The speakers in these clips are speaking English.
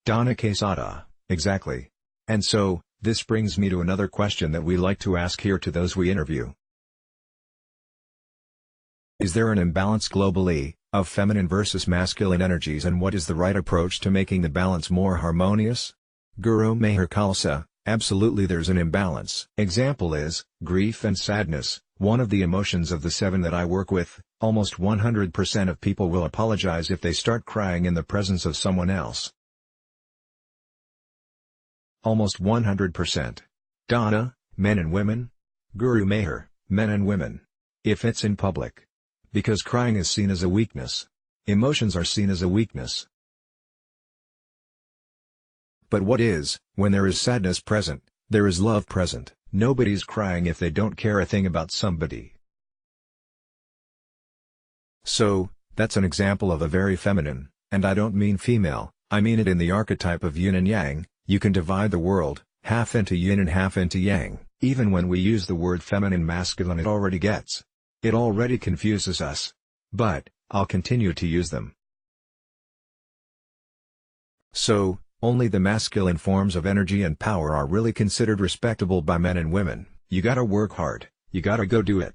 Donna Quesada, exactly. And so, this brings me to another question that we like to ask here to those we interview. Is there an imbalance globally, of feminine versus masculine energies, and what is the right approach to making the balance more harmonious? Guru Meher Khalsa, absolutely there's an imbalance. Example is, grief and sadness, one of the emotions of the 7 that I work with. Almost 100% of people will apologize if they start crying in the presence of someone else. Almost 100%. Donna, men and women? Guru Meher, men and women. If it's in public. Because crying is seen as a weakness. Emotions are seen as a weakness. But what is, when there is sadness present, there is love present. Nobody's crying if they don't care a thing about somebody. So, that's an example of a very feminine, and I don't mean female, I mean it in the archetype of yin and yang. You can divide the world, half into yin and half into yang. Even when we use the word feminine masculine, it already confuses us. But, I'll continue to use them. So, only the masculine forms of energy and power are really considered respectable by men and women. You gotta work hard, you gotta go do it.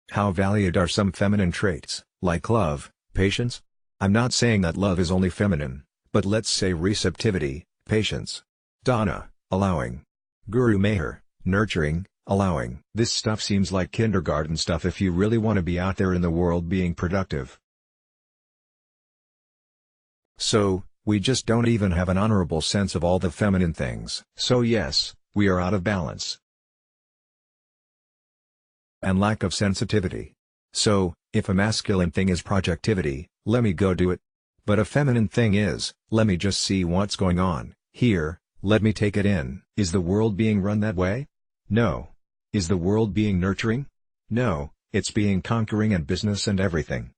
How valued are some feminine traits, like love, patience? I'm not saying that love is only feminine, but let's say receptivity, patience. Donna, allowing. Guru Meher, nurturing, allowing. This stuff seems like kindergarten stuff if you really want to be out there in the world being productive. So, we just don't even have an honorable sense of all the feminine things. So yes, we are out of balance. And lack of sensitivity. So, if a masculine thing is projectivity, let me go do it. But a feminine thing is, let me just see what's going on here, let me take it in. Is the world being run that way? No. Is the world being nurturing? No, it's being conquering and business and everything.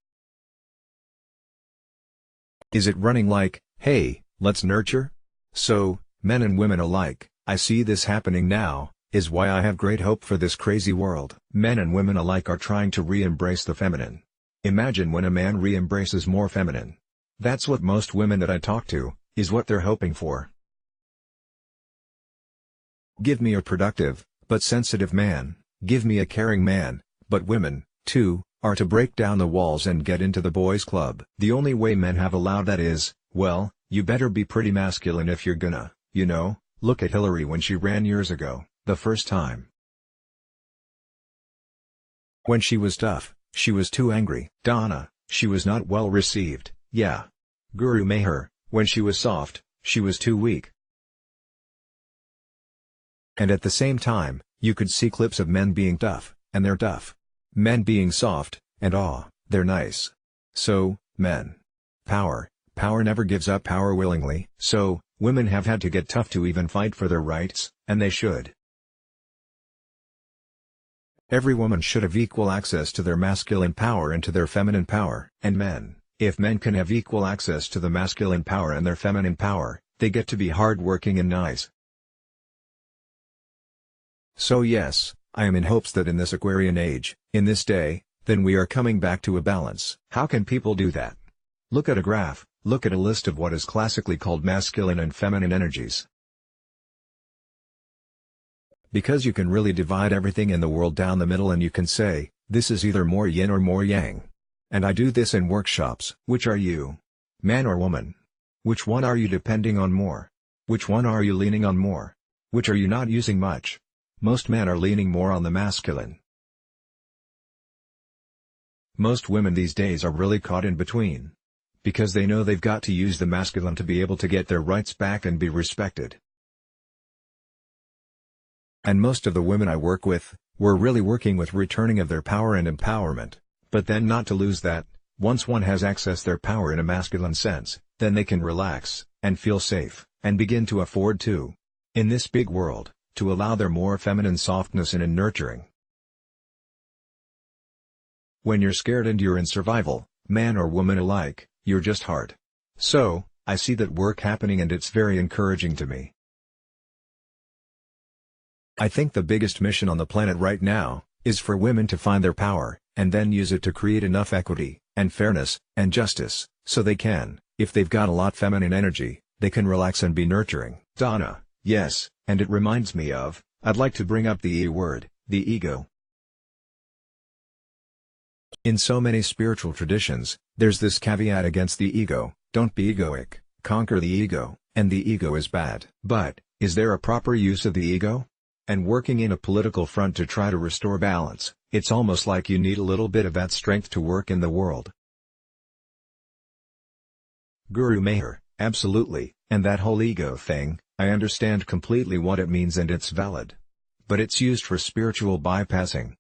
Is it running like, hey, let's nurture? So, men and women alike, I see this happening now, is why I have great hope for this crazy world. Men and women alike are trying to re-embrace the feminine. Imagine when a man re-embraces more feminine. That's what most women that I talk to, is what they're hoping for. Give me a productive, but sensitive man, give me a caring man, but women, too, are to break down the walls and get into the boys' club. The only way men have allowed that is, well, you better be pretty masculine if you're gonna, look at Hillary when she ran years ago, the first time. When she was tough, she was too angry. Donna, she was not well received, yeah. Guru Meher, when she was soft, she was too weak. And at the same time, you could see clips of men being tough, and they're tough. Men being soft, and they're nice. So, men. Power never gives up power willingly. So, women have had to get tough to even fight for their rights, and they should. Every woman should have equal access to their masculine power and to their feminine power. And men, if men can have equal access to the masculine power and their feminine power, they get to be hardworking and nice. So yes, I am in hopes that in this Aquarian age, in this day, then we are coming back to a balance. How can people do that? Look at a graph, look at a list of what is classically called masculine and feminine energies. Because you can really divide everything in the world down the middle and you can say, this is either more yin or more yang. And I do this in workshops. Which are you? Man or woman? Which one are you depending on more? Which one are you leaning on more? Which are you not using much? Most men are leaning more on the masculine. Most women these days are really caught in between. Because they know they've got to use the masculine to be able to get their rights back and be respected. And most of the women I work with, were really working with returning of their power and empowerment, but then not to lose that, once one has accessed their power in a masculine sense, then they can relax, and feel safe, and begin to afford to, in this big world, to allow their more feminine softness in nurturing. When you're scared and you're in survival, man or woman alike, you're just hard. So, I see that work happening and it's very encouraging to me. I think the biggest mission on the planet right now, is for women to find their power, and then use it to create enough equity, and fairness, and justice, so they can, If they've got a lot feminine energy, they can relax and be nurturing. Donna, yes, and it reminds me of, I'd like to bring up the E word, the ego. In so many spiritual traditions, there's this caveat against the ego: don't be egoic, conquer the ego, and the ego is bad. But, is there a proper use of the ego? And working in a political front to try to restore balance, it's almost like you need a little bit of that strength to work in the world. Guru Meher, absolutely, and that whole ego thing, I understand completely what it means and it's valid. But it's used for spiritual bypassing.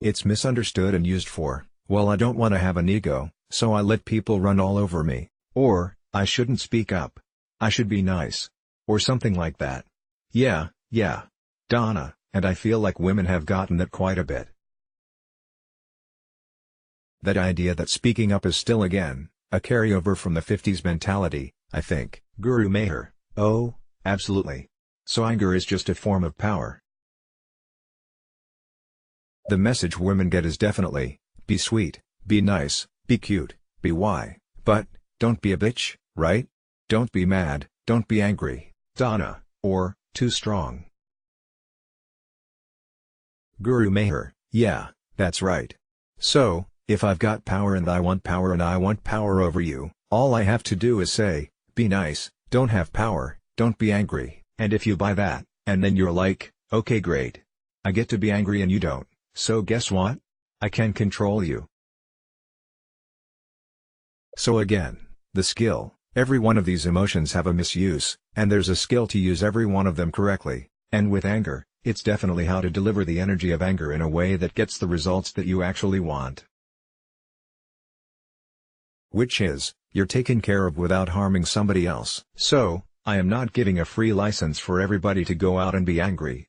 It's misunderstood and used for, well, I don't want to have an ego, so I let people run all over me, or, I shouldn't speak up. I should be nice. Or something like that. Yeah, Donna, and I feel like women have gotten that quite a bit. That idea that speaking up is still again, a carryover from the 50s mentality, I think. Guru Meher, oh, absolutely. So anger is just a form of power. The message women get is definitely, be sweet, be nice, be cute, be why, but, don't be a bitch, right? Don't be mad, don't be angry, Donna, or, too strong. Guru Meher, yeah, that's right. So, if I've got power and I want power over you, all I have to do is say, be nice, don't have power, don't be angry. And if you buy that, and then you're like, okay great. I get to be angry and you don't, so guess what? I can control you. So again, the skill, every one of these emotions have a misuse, and there's a skill to use every one of them correctly. And with anger, it's definitely how to deliver the energy of anger in a way that gets the results that you actually want. Which is, you're taken care of without harming somebody else. So, I am not giving a free license for everybody to go out and be angry.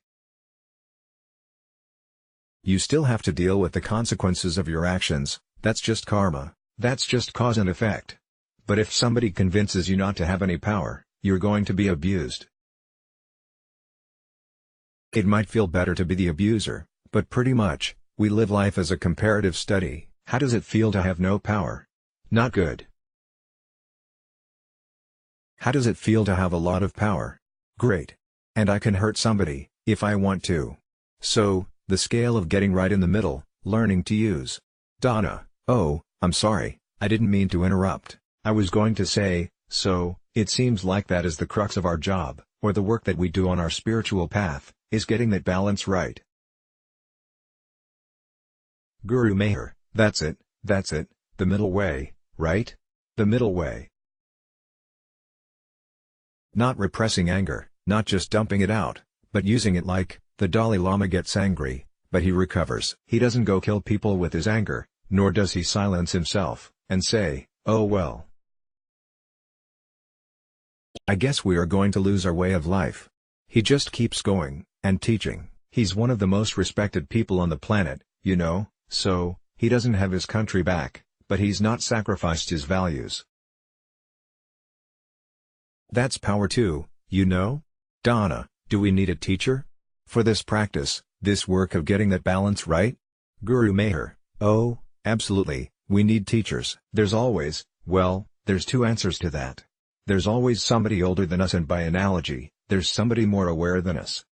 You still have to deal with the consequences of your actions, that's just karma. That's just cause and effect. But if somebody convinces you not to have any power, you're going to be abused. It might feel better to be the abuser, but pretty much, we live life as a comparative study. How does it feel to have no power? Not good. How does it feel to have a lot of power? Great. And I can hurt somebody, if I want to. So, the scale of getting right in the middle, learning to use. Donna, oh, I'm sorry, I didn't mean to interrupt. I was going to say, so, it seems like that is the crux of our job, or the work that we do on our spiritual path, is getting that balance right. Guru Meher, that's it, the middle way, right? The middle way. Not repressing anger, not just dumping it out, but using it like, the Dalai Lama gets angry, but he recovers. He doesn't go kill people with his anger, nor does he silence himself, and say, oh well. I guess we are going to lose our way of life. He just keeps going, and teaching. He's one of the most respected people on the planet, you know, so, he doesn't have his country back, but he's not sacrificed his values. That's power too, you know? Donna, do we need a teacher? For this practice, this work of getting that balance right? Guru Meher, oh, absolutely, we need teachers. There's always, well, there's two answers to that. There's always somebody older than us, and by analogy, there's somebody more aware than us.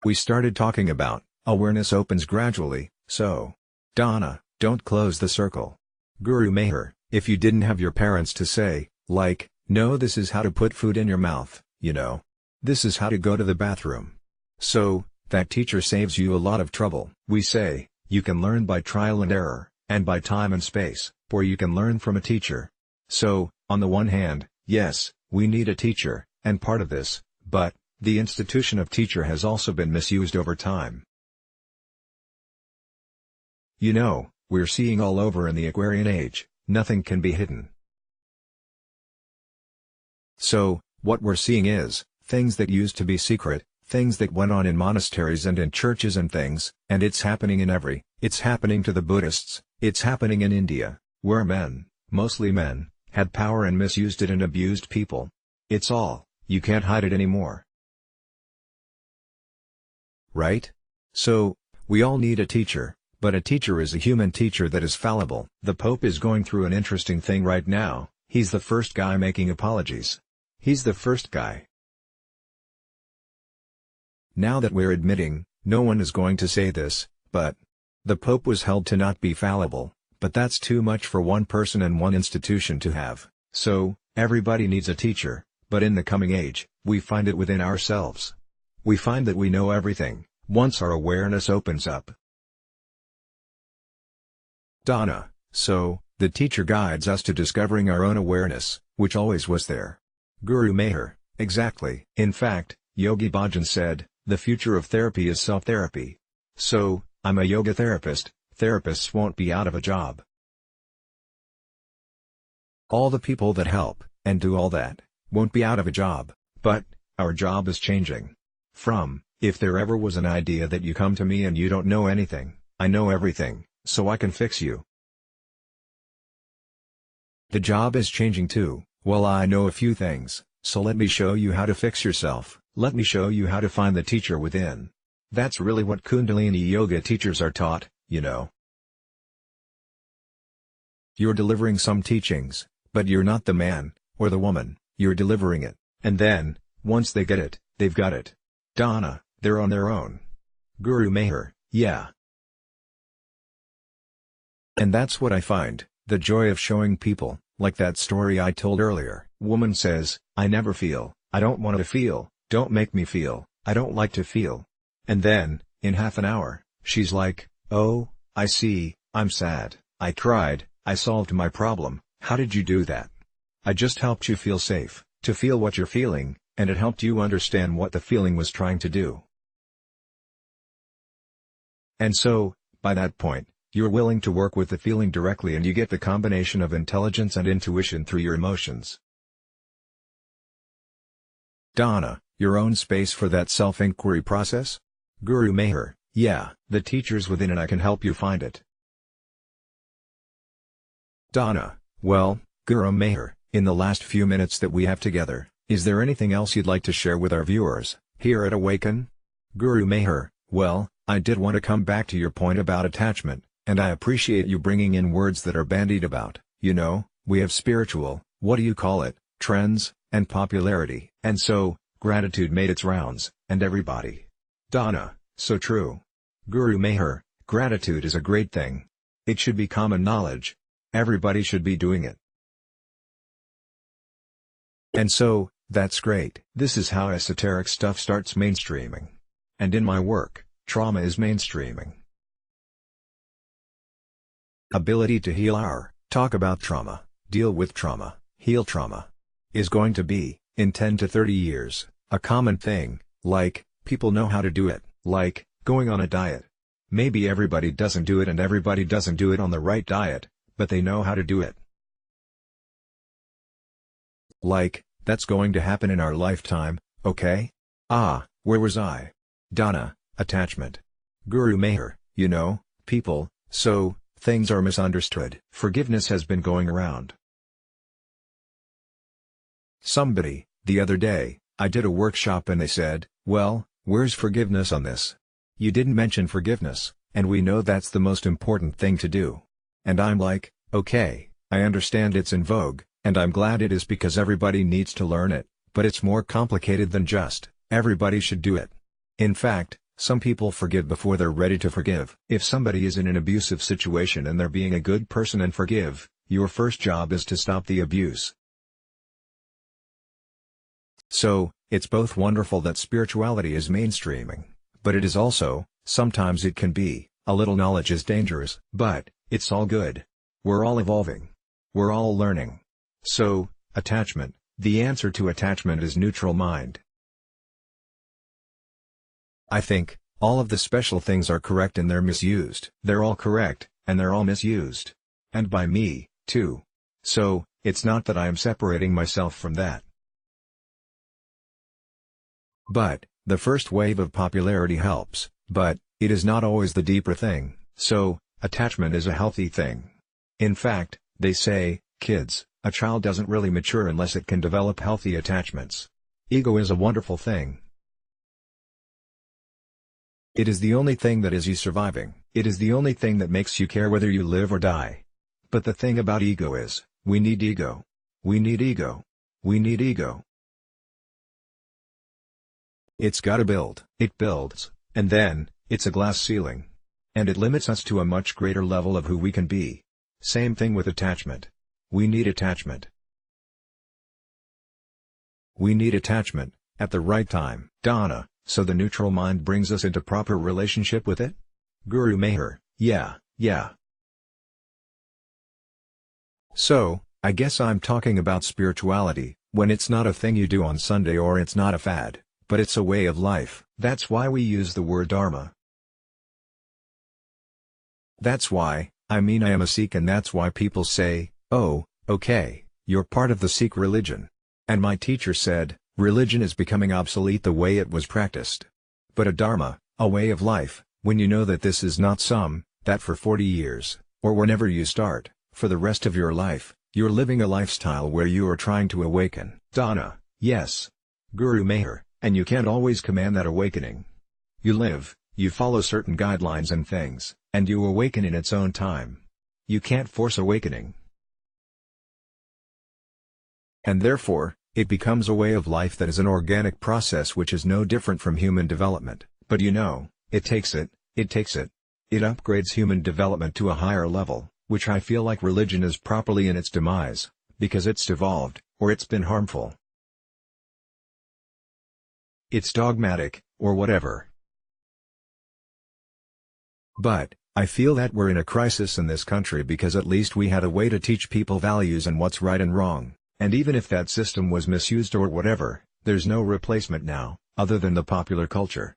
We started talking about, awareness opens gradually, so. Donna, don't close the circle. Guru Meher, if you didn't have your parents to say, like, no, this is how to put food in your mouth, you know. This is how to go to the bathroom. So, that teacher saves you a lot of trouble. We say, you can learn by trial and error, and by time and space, or you can learn from a teacher. So, on the one hand, yes, we need a teacher, and part of this, but, the institution of teacher has also been misused over time. You know, we're seeing all over in the Aquarian age, nothing can be hidden. So, what we're seeing is, things that used to be secret, things that went on in monasteries and in churches and things, and it's happening it's happening to the Buddhists, it's happening in India, where men, mostly men, had power and misused it and abused people. It's all, you can't hide it anymore. Right? So, we all need a teacher, But a teacher is a human teacher that is fallible. The Pope is going through an interesting thing right now. He's the first guy making apologies. He's the first guy. Now that we're admitting, no one is going to say this, but the Pope was held to not be fallible, but that's too much for one person and one institution to have. So, everybody needs a teacher, but in the coming age, we find it within ourselves. We find that we know everything, once our awareness opens up. Donna, so, the teacher guides us to discovering our own awareness, which always was there. Guru Meher, exactly. In fact, Yogi Bhajan said, the future of therapy is self-therapy. So, I'm a yoga therapist, therapists won't be out of a job. All the people that help, and do all that, won't be out of a job. But, our job is changing. From, if there ever was an idea that you come to me and you don't know anything, I know everything, so I can fix you. The job is changing too. Well, I know a few things, so let me show you how to fix yourself. Let me show you how to find the teacher within. That's really what Kundalini Yoga teachers are taught, you know. You're delivering some teachings, but you're not the man, or the woman, you're delivering it. And then, once they get it, they've got it. Donna, they're on their own. Guru Meher, yeah. And that's what I find, the joy of showing people, like that story I told earlier. Woman says, I never feel, I don't want to feel, don't make me feel, I don't like to feel. And then, in half an hour, she's like, oh, I see, I'm sad, I cried, I solved my problem. How did you do that? I just helped you feel safe, to feel what you're feeling, and it helped you understand what the feeling was trying to do. And so, by that point, you're willing to work with the feeling directly and you get the combination of intelligence and intuition through your emotions. Donna, your own space for that self-inquiry process? Guru Meher, yeah. The teacher's within and I can help you find it. Donna, well, Guru Meher, in the last few minutes that we have together, is there anything else you'd like to share with our viewers, here at Awaken? Guru Meher, well, I did want to come back to your point about attachment, and I appreciate you bringing in words that are bandied about. You know, we have spiritual, what do you call it, trends, and popularity. And so, gratitude made its rounds, and everybody. Donna, so true. Guru Meher, gratitude is a great thing. It should be common knowledge. Everybody should be doing it. And so, that's great. This is how esoteric stuff starts mainstreaming. And in my work, trauma is mainstreaming. Ability to heal talk about trauma, deal with trauma, heal trauma, is going to be, in 10 to 30 years, a common thing, like, people know how to do it. Like, going on a diet. Maybe everybody doesn't do it and everybody doesn't do it on the right diet, but they know how to do it. Like, that's going to happen in our lifetime, okay? Ah, where was I? Donna, attachment. Guru Meher, you know, people, so, things are misunderstood. Forgiveness has been going around. Somebody, the other day, I did a workshop and they said, well, where's forgiveness on this? You didn't mention forgiveness, and we know that's the most important thing to do. And I'm like, okay, I understand it's in vogue, and I'm glad it is because everybody needs to learn it, but it's more complicated than just, everybody should do it. In fact, some people forgive before they're ready to forgive. If somebody is in an abusive situation and they're being a good person and forgive, your first job is to stop the abuse. So, it's both wonderful that spirituality is mainstreaming, but it is also, sometimes it can be, a little knowledge is dangerous. But, it's all good. We're all evolving. We're all learning. So, attachment, the answer to attachment is neutral mind. I think, all of the special things are correct and they're misused. They're all correct, and they're all misused. And by me, too. So, it's not that I am separating myself from that. But, the first wave of popularity helps, but, it is not always the deeper thing. So, attachment is a healthy thing. In fact, they say, kids, a child doesn't really mature unless it can develop healthy attachments. Ego is a wonderful thing. It is the only thing that is you surviving. It is the only thing that makes you care whether you live or die. But the thing about ego is, we need ego. We need ego. We need ego. It's gotta build. It builds, and then, it's a glass ceiling. And it limits us to a much greater level of who we can be. Same thing with attachment. We need attachment. We need attachment, at the right time. Donna, so the neutral mind brings us into proper relationship with it? Guru Meher, yeah. So, I guess I'm talking about spirituality, when it's not a thing you do on Sunday or it's not a fad, but it's a way of life. That's why we use the word Dharma. That's why, I am a Sikh, and that's why people say, oh, okay, you're part of the Sikh religion. And my teacher said, religion is becoming obsolete the way it was practiced. But a dharma, a way of life, when you know that this is not that for 40 years, or whenever you start, for the rest of your life, you're living a lifestyle where you are trying to awaken. Donna, yes. Guru Meher, and you can't always command that awakening. You follow certain guidelines and things, and you awaken in its own time. You can't force awakening. And therefore, it becomes a way of life that is an organic process which is no different from human development. But it takes it. It upgrades human development to a higher level, which I feel like religion is properly in its demise, because it's devolved, or it's been harmful. It's dogmatic, or whatever. But, I feel that we're in a crisis in this country because at least we had a way to teach people values and what's right and wrong. And even if that system was misused or whatever, there's no replacement now, other than the popular culture.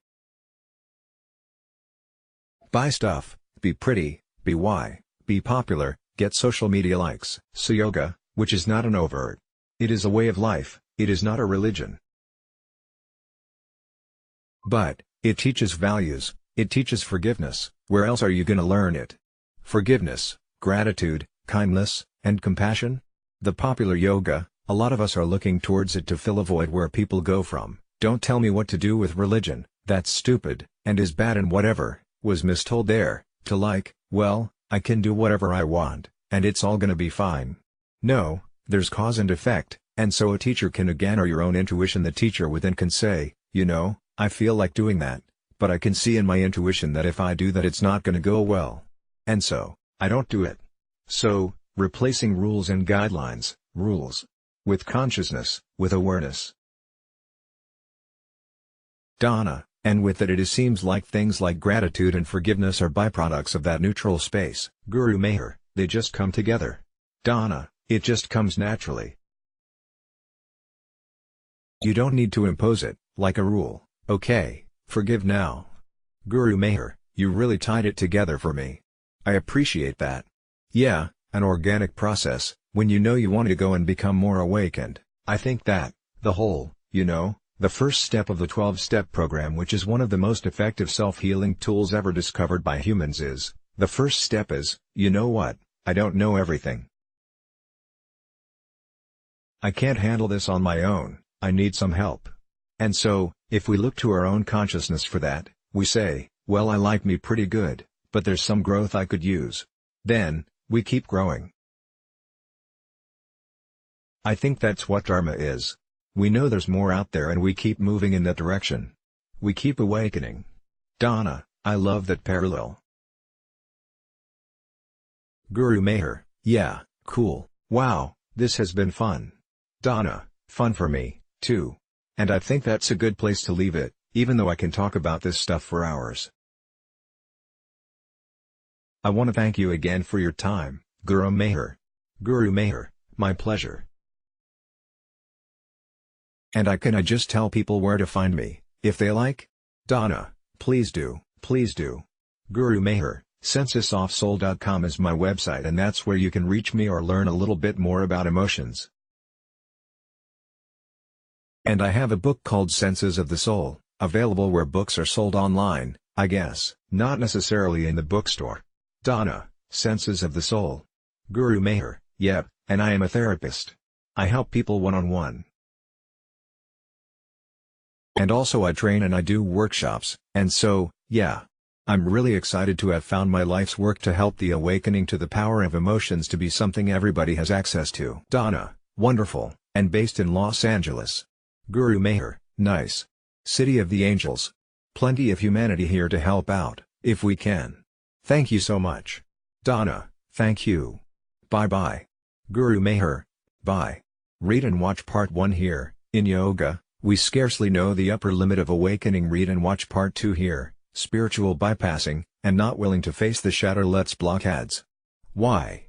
Buy stuff, be pretty, be popular, get social media likes. So yoga, which is not an overt. It is a way of life, it is not a religion. But, it teaches values, it teaches forgiveness. Where else are you gonna learn it? Forgiveness, gratitude, kindness, and compassion? The popular yoga, a lot of us are looking towards it to fill a void where people go from, don't tell me what to do with religion, that's stupid, and is bad and whatever, was mistold there, to like, well, I can do whatever I want, and it's all gonna be fine. No, there's cause and effect, and so a teacher can again, or your own intuition, the teacher within can say, I feel like doing that, but I can see in my intuition that if I do that it's not gonna go well. And so, I don't do it. So, replacing rules and guidelines, with consciousness, with awareness. Donna, and with it seems like things like gratitude and forgiveness are byproducts of that neutral space. Guru Meher, they just come together. Donna, it just comes naturally. You don't need to impose it, like a rule. Okay, forgive now. Guru Meher, you really tied it together for me. I appreciate that. Yeah, an organic process, when you want to go and become more awakened. I think that, the whole, the first step of the 12-step program, which is one of the most effective self-healing tools ever discovered by humans, the first step is, you know what, I don't know everything. I can't handle this on my own, I need some help. And so, if we look to our own consciousness for that, we say, well, I like me pretty good, but there's some growth I could use. Then, we keep growing. I think that's what Dharma is. We know there's more out there and we keep moving in that direction. We keep awakening. Donna, I love that parallel. Guru Meher, yeah, cool. Wow, this has been fun. Donna, fun for me, too. And I think that's a good place to leave it, even though I can talk about this stuff for hours. I want to thank you again for your time, Guru Meher. Guru Meher, my pleasure. And I just tell people where to find me, if they like? Donna, please do. Guru Meher, censusofsoul.com is my website, and that's where you can reach me or learn a little bit more about emotions. And I have a book called Senses of the Soul, available where books are sold online, I guess. Not necessarily in the bookstore. Donna, Senses of the Soul. Guru Meher, yep, and I am a therapist. I help people one-on-one. And also I train and I do workshops, and so, yeah. I'm really excited to have found my life's work to help the awakening to the power of emotions to be something everybody has access to. Donna, wonderful, and based in Los Angeles. Guru Meher, nice. City of the Angels. Plenty of humanity here to help out, if we can. Thank you so much. Donna, thank you. Bye-bye. Guru Meher, bye. Read and watch part 1 here. In yoga, we scarcely know the upper limit of awakening. Read and watch part 2 here. Spiritual bypassing, and not willing to face the shadow. Let's block ads. Why?